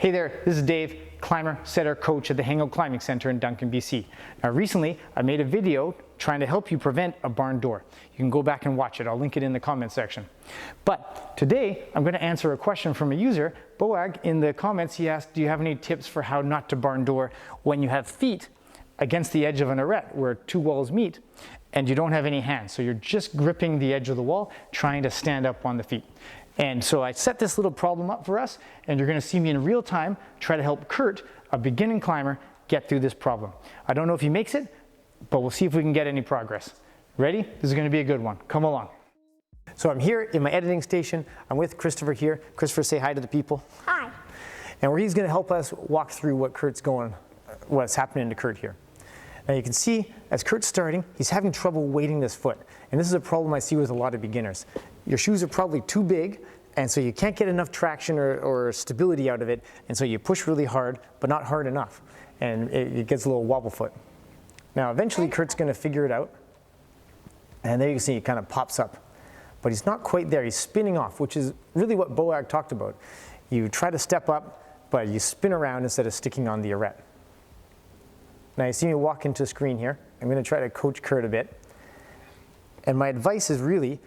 Hey there, this is Dave, climber, setter, coach at the Hangout Climbing Center in Duncan, BC. Now recently, I made a video trying to help you prevent a barn door. You can go back and watch it. I'll link it in the comments section. But today, I'm going to answer a question from a user, Boag. In the comments, he asked, do you have any tips for how not to barn door when you have feet against the edge of an arete where two walls meet and you don't have any hands? So you're just gripping the edge of the wall, trying to stand up on the feet. And so I set this little problem up for us, and you're going to see me in real time try to help Kurt, a beginning climber, get through this problem. I don't know if he makes it, but we'll see if we can get any progress. Ready? This is going to be a good one. Come along. So I'm here in my editing station. I'm with Christopher here. Christopher, say hi to the people. Hi. And where he's going to help us walk through what's happening to Kurt here. Now you can see, as Kurt's starting, he's having trouble weighting this foot. And this is a problem I see with a lot of beginners. Your shoes are probably too big, and so you can't get enough traction or stability out of it, and so you push really hard, but not hard enough. And it gets a little wobble foot. Now eventually Kurt's going to figure it out, and there you can see it kind of pops up. But he's not quite there. He's spinning off, which is really what Boag talked about. You try to step up, but you spin around instead of sticking on the arete. Now you see me walk into the screen here. I'm going to try to coach Kurt a bit. And my advice is really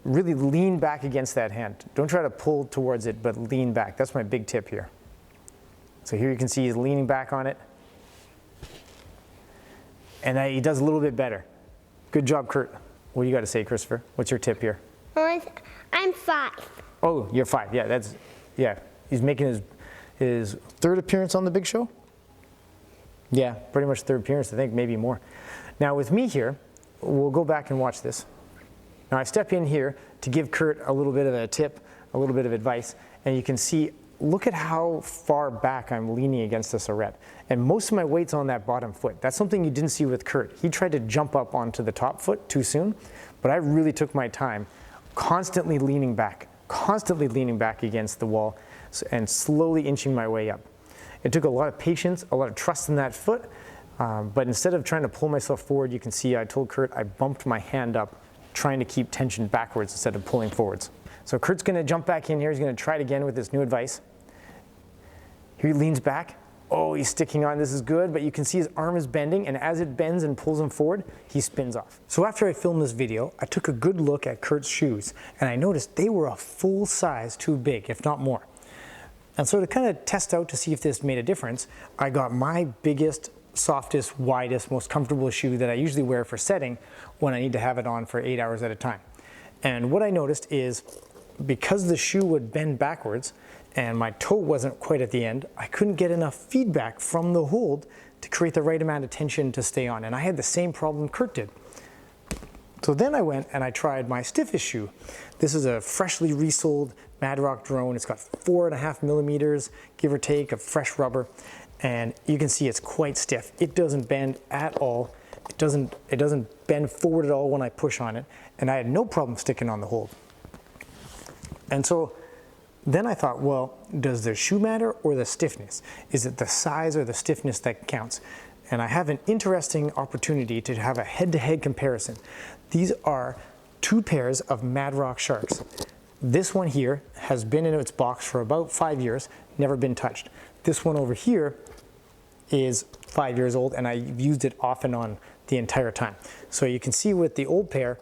lean back against that hand. Don't try to pull towards it, but lean back. That's my big tip here. So here you can see he's leaning back on it. And he does a little bit better. Good job, Kurt. What do you got to say, Christopher? What's your tip here? I'm 5. Oh, you're 5. Yeah, he's making his third appearance on the big show? Yeah, pretty much third appearance, I think, maybe more. Now with me here, we'll go back and watch this. Now I step in here to give Kurt a little bit of a tip, a little bit of advice, and you can see, look at how far back I'm leaning against this arete. And most of my weight's on that bottom foot. That's something you didn't see with Kurt. He tried to jump up onto the top foot too soon, but I really took my time, constantly leaning back against the wall and slowly inching my way up. It took a lot of patience, a lot of trust in that foot, but instead of trying to pull myself forward, you can see I told Kurt I bumped my hand up, trying to keep tension backwards instead of pulling forwards. So Kurt's going to jump back in here. He's going to try it again with this new advice. Here he leans back. Oh, he's sticking on. This is good, but you can see his arm is bending, and as it bends and pulls him forward, he spins off. So after I filmed this video, I took a good look at Kurt's shoes, and I noticed they were a full size too big, if not more. And so to kind of test out to see if this made a difference, I got my biggest, softest, widest, most comfortable shoe that I usually wear for setting when I need to have it on for 8 hours at a time. And what I noticed is, because the shoe would bend backwards and my toe wasn't quite at the end, I couldn't get enough feedback from the hold to create the right amount of tension to stay on. And I had the same problem Kurt did. So then I went and I tried my stiffest shoe. This is a freshly resoled Madrock drone. It's got 4.5 millimeters, give or take, of fresh rubber. And you can see it's quite stiff. It doesn't bend at all. It doesn't bend forward at all when I push on it. And I had no problem sticking on the hold. And so then I thought, well, does the shoe matter or the stiffness? Is it the size or the stiffness that counts? And I have an interesting opportunity to have a head-to-head comparison. These are 2 pairs of Madrock Sharks. This one here has been in its box for about 5 years, never been touched. This one over here is 5 years old, and I've used it off and on the entire time. So you can see with the old pair,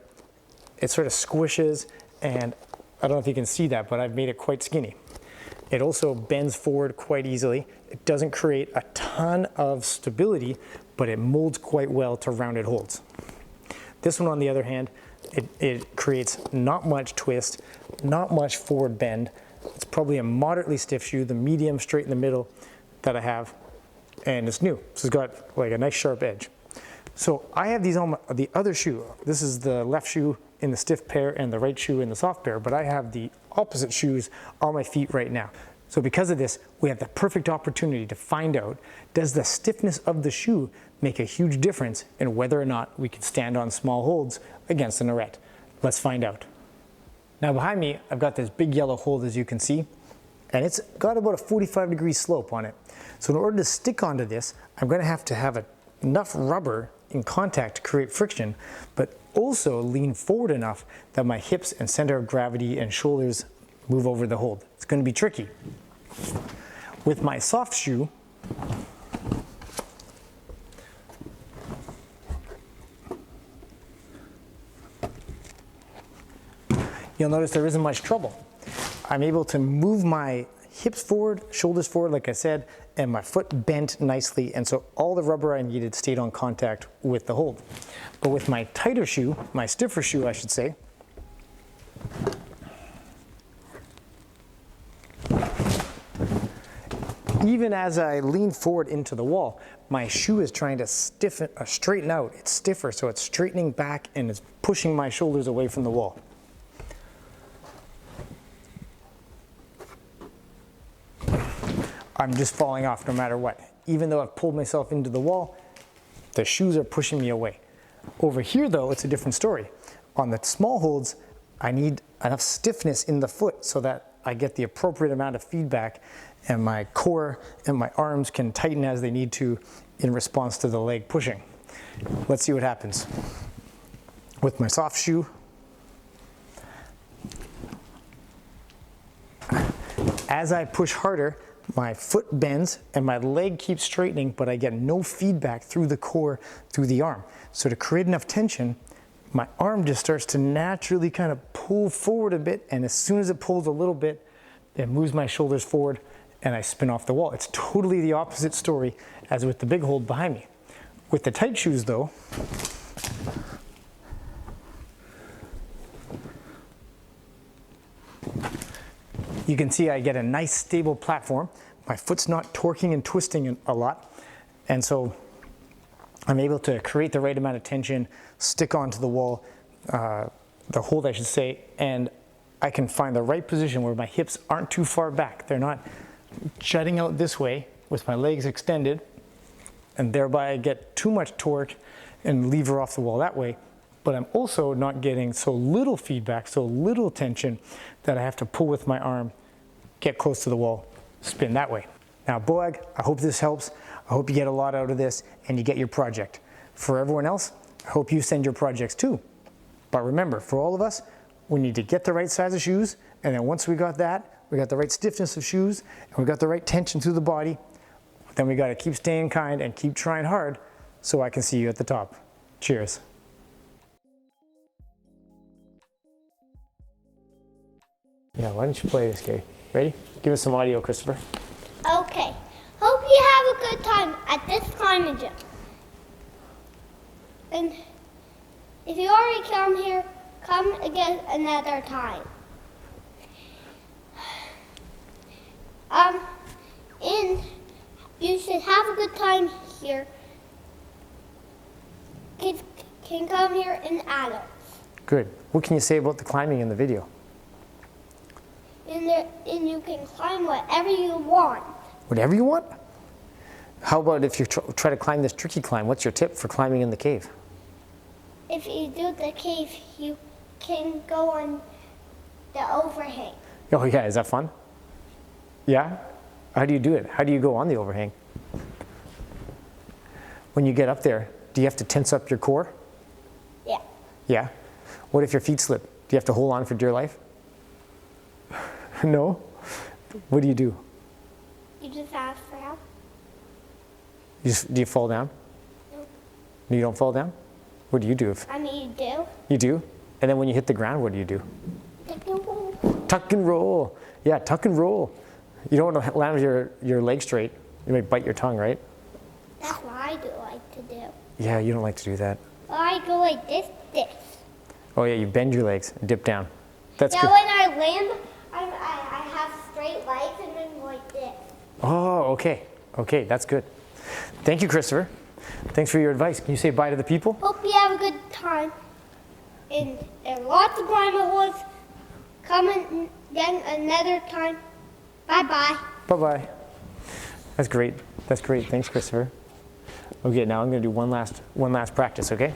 it sort of squishes, and I don't know if you can see that, but I've made it quite skinny. It also bends forward quite easily. It doesn't create a ton of stability, but it molds quite well to rounded holds. This one, on the other hand, it creates not much twist, not much forward bend. It's probably a moderately stiff shoe, the medium straight in the middle that I have, and it's new. So it's got like a nice sharp edge. So I have these on the other shoe. This is the left shoe in the stiff pair and the right shoe in the soft pair, but I have the opposite shoes on my feet right now. So because of this, we have the perfect opportunity to find out, does the stiffness of the shoe make a huge difference in whether or not we can stand on small holds against an arete? Let's find out. Now behind me, I've got this big yellow hold, as you can see, and it's got about a 45-degree slope on it. So in order to stick onto this, I'm going to have enough rubber in contact to create friction, but also lean forward enough that my hips and center of gravity and shoulders move over the hold. It's going to be tricky. With my soft shoe, you'll notice there isn't much trouble. I'm able to move my hips forward, shoulders forward, like I said, and my foot bent nicely, and so all the rubber I needed stayed on contact with the hold. But with my tighter shoe, my stiffer shoe I should say, even as I lean forward into the wall, my shoe is trying to straighten out. It's stiffer, so it's straightening back and it's pushing my shoulders away from the wall. I'm just falling off no matter what. Even though I've pulled myself into the wall, the shoes are pushing me away. Over here though, it's a different story. On the small holds, I need enough stiffness in the foot so that I get the appropriate amount of feedback and my core and my arms can tighten as they need to in response to the leg pushing. Let's see what happens. With my soft shoe, as I push harder, my foot bends and my leg keeps straightening, but I get no feedback through the core, through the arm. So to create enough tension, my arm just starts to naturally kind of pull forward a bit, and as soon as it pulls a little bit, it moves my shoulders forward and I spin off the wall. It's totally the opposite story as with the big hold behind me. With the tight shoes though, you can see I get a nice stable platform. My foot's not torquing and twisting a lot. And so I'm able to create the right amount of tension, stick onto the wall, the hold I should say, and I can find the right position where my hips aren't too far back. They're not jutting out this way with my legs extended, and thereby I get too much torque and lever off the wall that way. But I'm also not getting so little feedback, so little tension that I have to pull with my arm, get close to the wall, spin that way. Now Boag, I hope this helps. I hope you get a lot out of this and you get your project. For everyone else, I hope you send your projects too. But remember, for all of us, we need to get the right size of shoes, and then once we got that, we got the right stiffness of shoes, and we got the right tension through the body, then we got to keep staying kind and keep trying hard so I can see you at the top. Cheers. Yeah, why don't you play this, Kay? Ready? Give us some audio, Christopher. Okay. Hope you have a good time at this climbing gym. And if you already come here, come again another time. And you should have a good time here. Kids can come here and adults. Good. What can you say about the climbing in the video? And you can climb whatever you want. Whatever you want? How about if you try to climb this tricky climb? What's your tip for climbing in the cave? If you do the cave, you can go on the overhang. Oh yeah, is that fun? Yeah? How do you do it? How do you go on the overhang? When you get up there, do you have to tense up your core? Yeah. Yeah? What if your feet slip? Do you have to hold on for dear life? No? What do? You just ask for help. Do you fall down? No. You don't fall down? What do you do? I mean, you do. You do? And then when you hit the ground, what do you do? Tuck and roll. Tuck and roll. Yeah, tuck and roll. You don't want to land with your leg straight. You might bite your tongue, right? That's what I do like to do. Yeah, you don't like to do that. Well, I go like this. Oh yeah, you bend your legs and dip down. That's now good. when I land, I have straight legs and then like this. Oh, okay. Okay, that's good. Thank you, Christopher. Thanks for your advice. Can you say bye to the people? Hope you have a good time. And there are lots of climate holds. Come again another time. Bye-bye. Bye-bye. That's great. That's great. Thanks, Christopher. Okay, now I'm going to do one last practice, okay?